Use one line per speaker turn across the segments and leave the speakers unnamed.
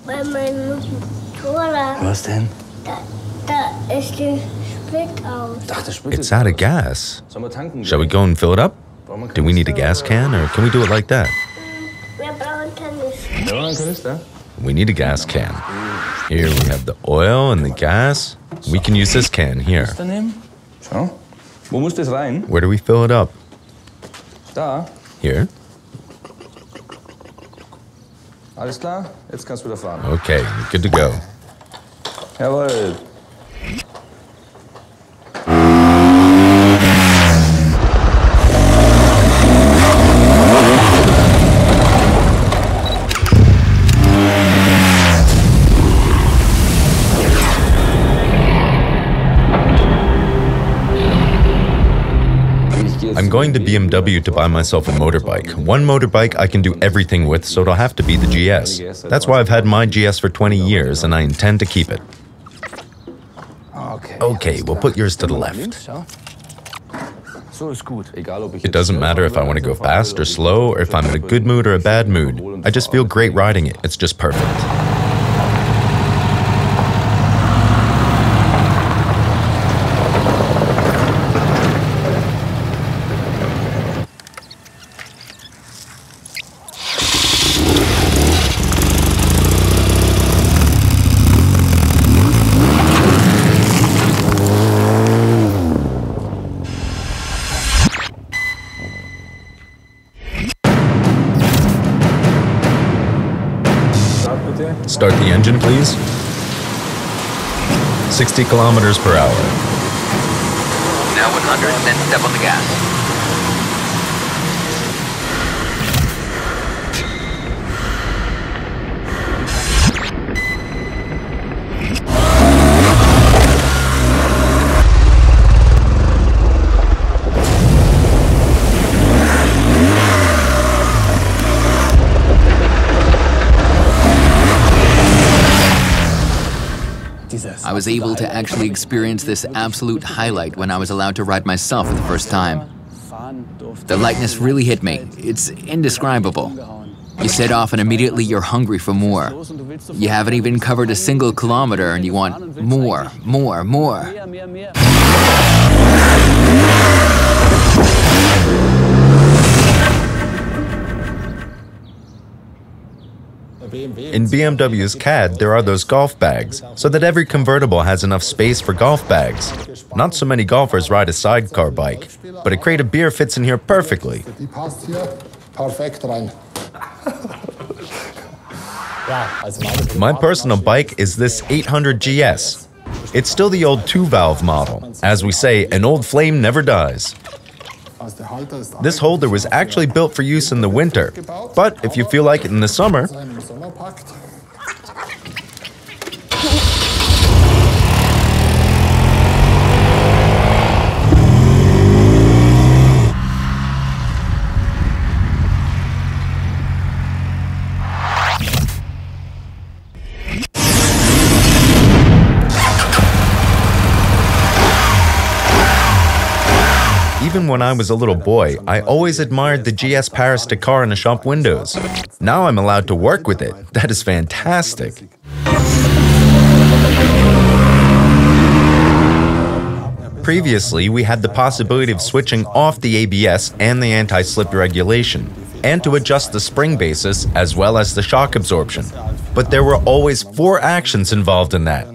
Bei meinem Motorrad.
Was denn?
Da ist der Sprit aus.
It's out of gas. Shall we go and fill it up? Do we need a gas can, or can we do it like that?
Wir brauchen Kanister.
We need a gas can. Here we have the oil and the gas. We can use this can here.
Schau. Wo muss das rein?
Where do we fill it up?
Da.
Here?
Alles klar? Jetzt kannst du wieder fahren.
Okay, good to go.
Jawohl.
I'm going to BMW to buy myself a motorbike. One motorbike I can do everything with, so it'll have to be the GS. That's why I've had my GS for 20 years, and I intend to keep it. Okay, we'll put yours to the left. It doesn't matter if I want to go fast or slow, or if I'm in a good mood or a bad mood. I just feel great riding it. It's just perfect. Start the engine, please. 60 kilometers per hour.
Now 100, then step on the gas. I was able to actually experience this absolute highlight when I was allowed to ride myself for the first time. The lightness really hit me. It's indescribable. You set off and immediately you're hungry for more. You haven't even covered a single kilometer and you want more, more, more.
In BMW's CAD, there are those golf bags, so that every convertible has enough space for golf bags. Not so many golfers ride a sidecar bike, but a crate of beer fits in here perfectly. My personal bike is this 800 GS. It's still the old 2-valve model. As we say, an old flame never dies. This holder was actually built for use in the winter, but if you feel like it in the summer, even when I was a little boy, I always admired the GS Paris Dakar in the shop windows. Now I'm allowed to work with it. That is fantastic. Previously, we had the possibility of switching off the ABS and the anti-slip regulation, and to adjust the spring basis as well as the shock absorption. But there were always 4 actions involved in that.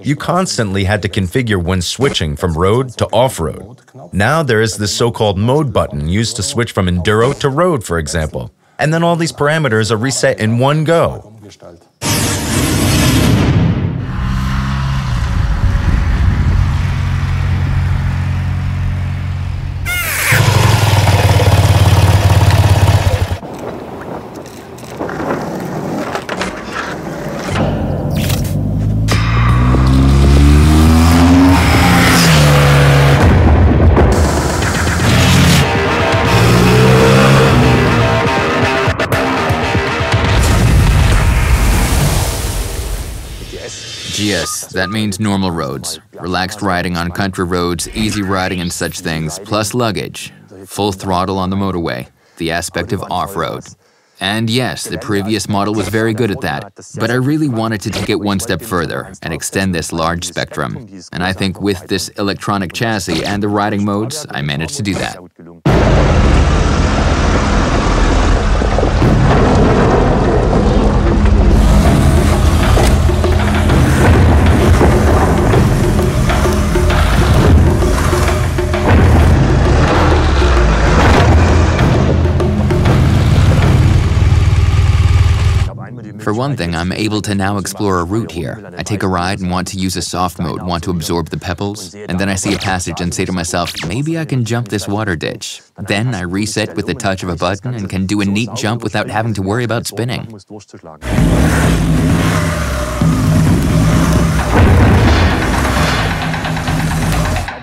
You constantly had to configure when switching from road to off-road. Now there is this so-called mode button used to switch from enduro to road, for example. And then all these parameters are reset in one go.
GS, that means normal roads. Relaxed riding on country roads, easy riding and such things, plus luggage. Full throttle on the motorway, the aspect of off-road. And yes, the previous model was very good at that, but I really wanted to take it one step further and extend this large spectrum. And I think with this electronic chassis and the riding modes, I managed to do that. For one thing, I'm able to now explore a route here. I take a ride and want to use a soft mode, want to absorb the pebbles, and then I see a passage and say to myself, maybe I can jump this water ditch. Then I reset with the touch of a button and can do a neat jump without having to worry about spinning.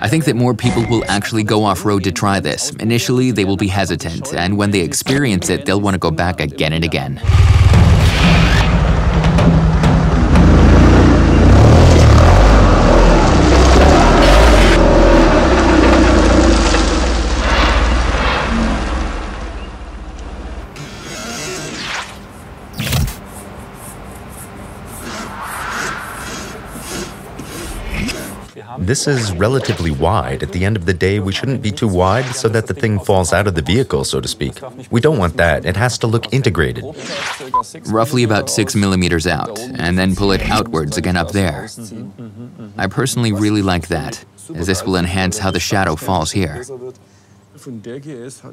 I think that more people will actually go off-road to try this. Initially, they will be hesitant, and when they experience it, they'll want to go back again and again.
This is relatively wide. At the end of the day, we shouldn't be too wide so that the thing falls out of the vehicle, so to speak. We don't want that. It has to look integrated.
Roughly about 6 millimeters out, and then pull it outwards again up there. I personally really like that, as this will enhance how the shadow falls here.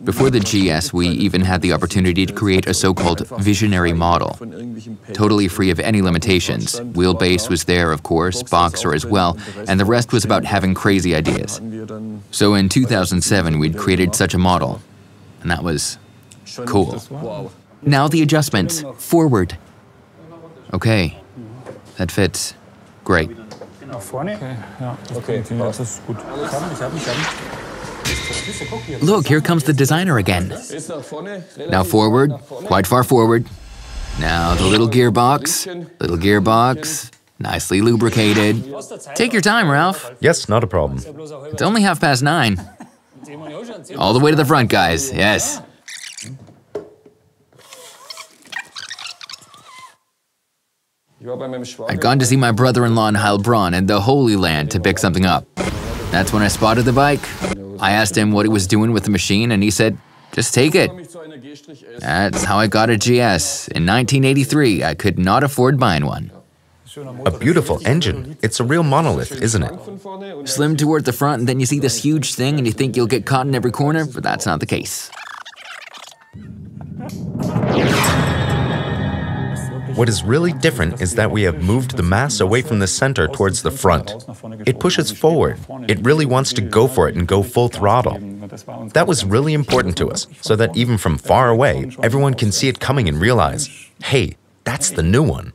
Before the GS, we even had the opportunity to create a so-called visionary model. Totally free of any limitations. Wheelbase was there, of course, boxer as well, and the rest was about having crazy ideas. So in 2007, we'd created such a model, and that was cool. Now the adjustments. Forward. Okay, that fits. Great. Look, here comes the designer again. Now forward, quite far forward. Now the little gearbox, nicely lubricated. Take your time, Ralph.
Yes, not a problem.
It's only 9:30. All the way to the front, guys, yes. I'd gone to see my brother-in-law in Heilbronn in the Holy Land to pick something up. That's when I spotted the bike. I asked him what he was doing with the machine, and he said, just take it. That's how I got a GS. In 1983, I could not afford buying one.
A beautiful engine. It's a real monolith, isn't it?
Slim toward the front, and then you see this huge thing, and you think you'll get caught in every corner, but that's not the case.
What is really different is that we have moved the mass away from the center towards the front. It pushes forward. It really wants to go for it and go full throttle. That was really important to us, so that even from far away, everyone can see it coming and realize, hey, that's the new one.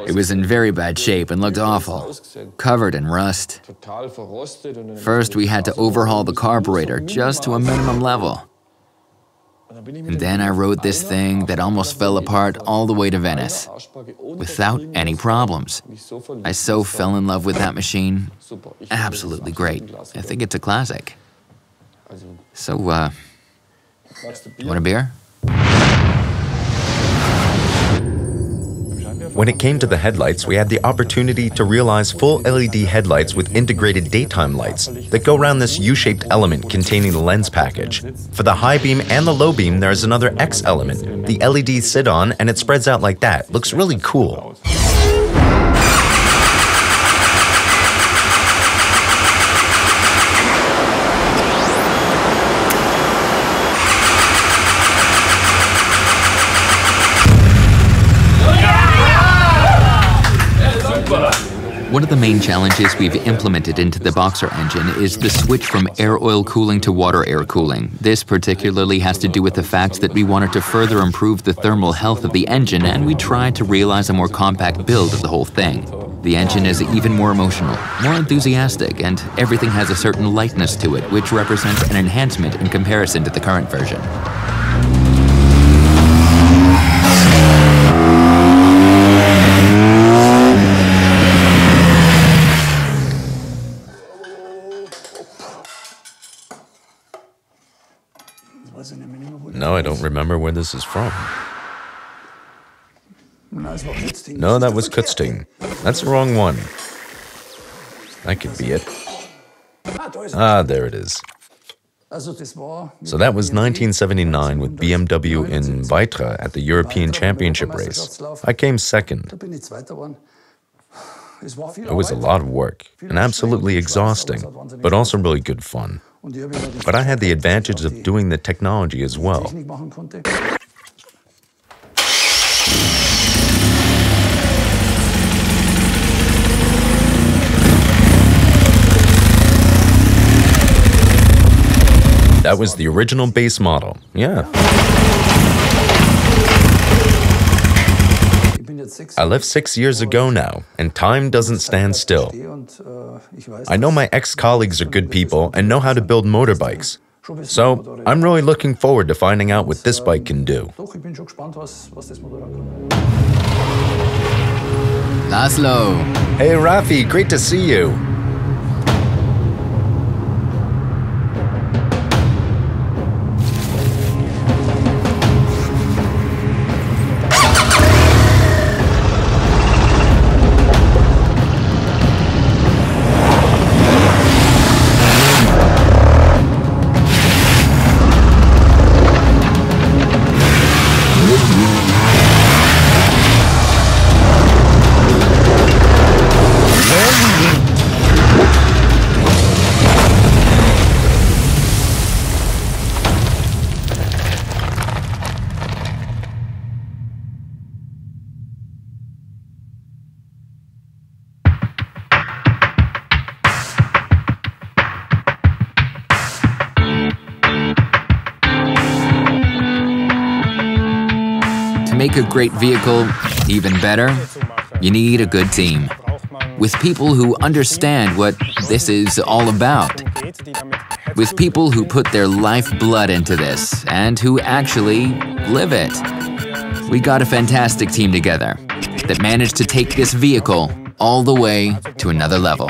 It was in very bad shape and looked awful, covered in rust. First, we had to overhaul the carburetor just to a minimum level. And then I rode this thing that almost fell apart all the way to Venice, without any problems. I so fell in love with that machine. Absolutely great. I think it's a classic. So, you want a beer?
When it came to the headlights, we had the opportunity to realize full LED headlights with integrated daytime lights that go around this U-shaped element containing the lens package. For the high beam and the low beam, there is another X element. The LEDs sit on and it spreads out like that. Looks really cool.
One of the main challenges we've implemented into the Boxer engine is the switch from air oil cooling to water air cooling. This particularly has to do with the fact that we wanted to further improve the thermal health of the engine, and we tried to realize a more compact build of the whole thing. The engine is even more emotional, more enthusiastic, and everything has a certain lightness to it, which represents an enhancement in comparison to the current version.
No, I don't remember where this is from. No, that was Kutzting. That's the wrong one. That could be it. Ah, there it is. So that was 1979 with BMW in Weitra at the European Championship race. I came second. It was a lot of work and absolutely exhausting, but also really good fun. But I had the advantage of doing the technology as well. That was the original base model, yeah. I left 6 years ago now, and time doesn't stand still. I know my ex-colleagues are good people and know how to build motorbikes. So, I'm really looking forward to finding out what this bike can do.
Laszlo.
Hey Rafi, great to see you.
To make a great vehicle even better, you need a good team, with people who understand what this is all about, with people who put their lifeblood into this and who actually live it. We got a fantastic team together that managed to take this vehicle all the way to another level.